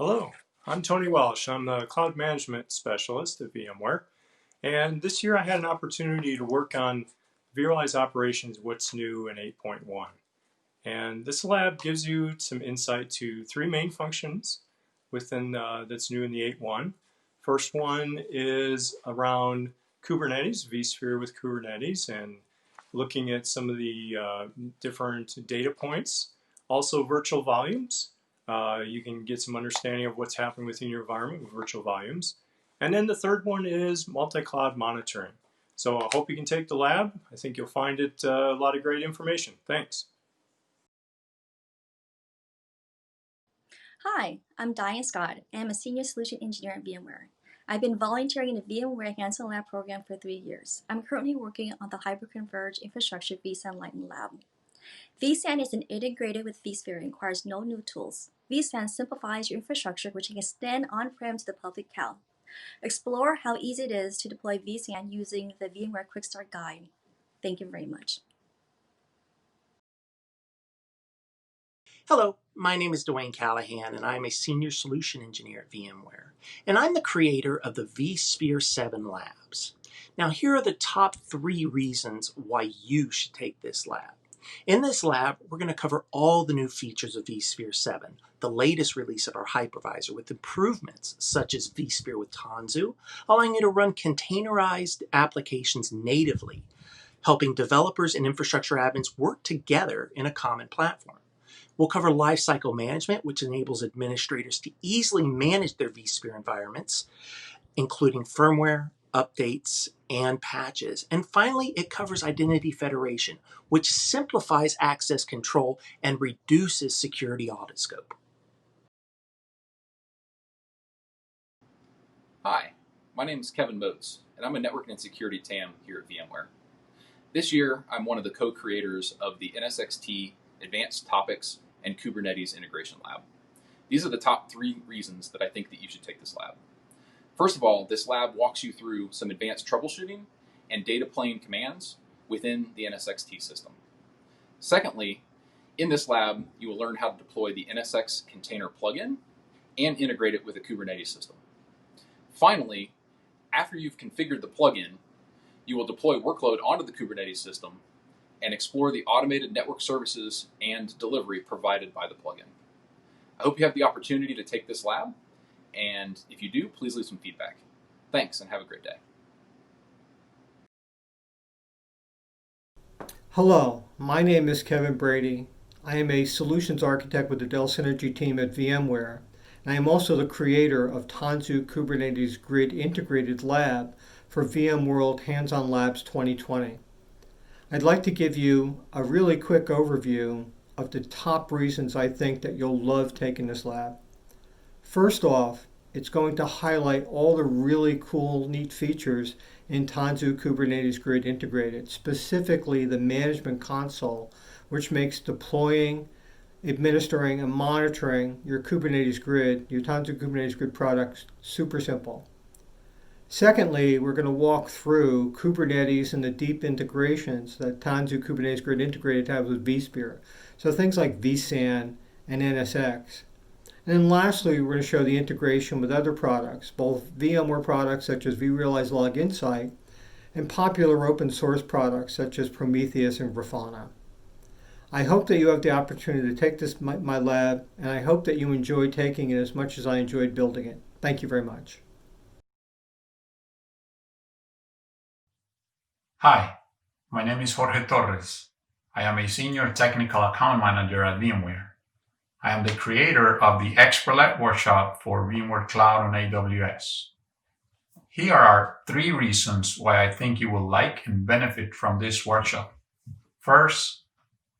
Hello, I'm Tony Welsh. I'm the Cloud Management Specialist at VMware. And this year I had an opportunity to work on vRealize Operations, What's New in 8.1. And this lab gives you some insight to three main functions within that's new in the 8.1. First one is around Kubernetes, vSphere with Kubernetes, and looking at some of the different data points. Also virtual volumes. You can get some understanding of what's happening within your environment with virtual volumes. And then the third one is multi-cloud monitoring. So I hope you can take the lab. I think you'll find it a lot of great information. Thanks. Hi, I'm Diane Scott, and I'm a Senior Solution Engineer at VMware. I've been volunteering in the VMware Hands-on Lab program for 3 years. I'm currently working on the Hyperconverged Infrastructure vSAN Lightning Lab. vSAN is integrated with vSphere and requires no new tools. vSAN simplifies your infrastructure, which can extend on-prem to the public cloud. Explore how easy it is to deploy vSAN using the VMware Quick Start Guide. Thank you very much. Hello, my name is Dwayne Callahan, and I'm a Senior Solution Engineer at VMware, and I'm the creator of the vSphere 7 Labs. Now, here are the top 3 reasons why you should take this lab. In this lab, we're going to cover all the new features of vSphere 7, the latest release of our hypervisor with improvements such as vSphere with Tanzu, allowing you to run containerized applications natively, helping developers and infrastructure admins work together in a common platform. We'll cover lifecycle management, which enables administrators to easily manage their vSphere environments, including firmware, updates, and patches. And finally, it covers identity federation, which simplifies access control and reduces security audit scope. Hi, my name is Kevin Motes, and I'm a Networking and Security TAM here at VMware. This year, I'm one of the co-creators of the NSXT Advanced Topics and Kubernetes Integration Lab. These are the top 3 reasons that I think that you should take this lab. First of all, this lab walks you through some advanced troubleshooting and data plane commands within the NSXT system. Secondly, in this lab, you will learn how to deploy the NSX container plugin and integrate it with a Kubernetes system. Finally, after you've configured the plugin, you will deploy workload onto the Kubernetes system and explore the automated network services and delivery provided by the plugin. I hope you have the opportunity to take this lab, and if you do, please leave some feedback. Thanks, and have a great day. Hello, my name is Kevin Brady. I am a solutions architect with the Dell Synergy team at VMware, and I am also the creator of Tanzu Kubernetes Grid Integrated Lab for VMworld Hands-on Labs 2020. I'd like to give you a really quick overview of the top reasons I think that you'll love taking this lab. First off, it's going to highlight all the really cool, neat features in Tanzu Kubernetes Grid Integrated, specifically the management console, which makes deploying, administering, and monitoring your Kubernetes Grid, your Tanzu Kubernetes Grid products, super simple. Secondly, we're going to walk through Kubernetes and the deep integrations that Tanzu Kubernetes Grid Integrated has with vSphere. So things like vSAN and NSX. And then lastly, we're going to show the integration with other products, both VMware products such as vRealize Log Insight and popular open source products such as Prometheus and Grafana. I hope that you have the opportunity to take this my lab, and I hope that you enjoy taking it as much as I enjoyed building it. Thank you very much. Hi, my name is Jorge Torres. I am a Senior Technical Account Manager at VMware. I am the creator of the Expert Workshop for VMware Cloud on AWS. Here are 3 reasons why I think you will like and benefit from this workshop. First,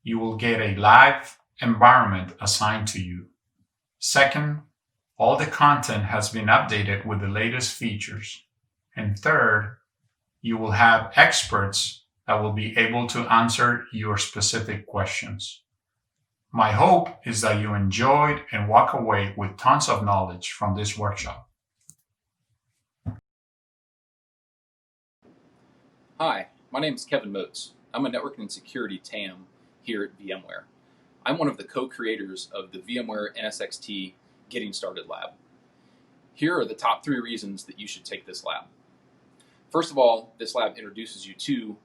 you will get a live environment assigned to you. Second, all the content has been updated with the latest features. And third, you will have experts that will be able to answer your specific questions. My hope is that you enjoyed and walk away with tons of knowledge from this workshop. Hi, my name is Kevin Motes. I'm a Networking and Security TAM here at VMware. I'm one of the co-creators of the VMware NSXT Getting Started Lab. Here are the top 3 reasons that you should take this lab. First of all, this lab introduces you to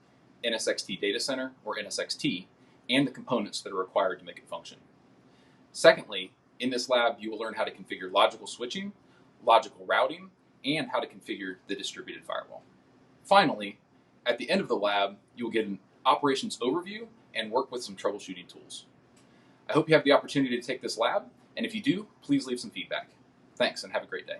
NSXT Data Center, or NSXT, and the components that are required to make it function. Secondly, in this lab, you will learn how to configure logical switching, logical routing, and how to configure the distributed firewall. Finally, at the end of the lab, you will get an operations overview and work with some troubleshooting tools. I hope you have the opportunity to take this lab, and if you do, please leave some feedback. Thanks, and have a great day.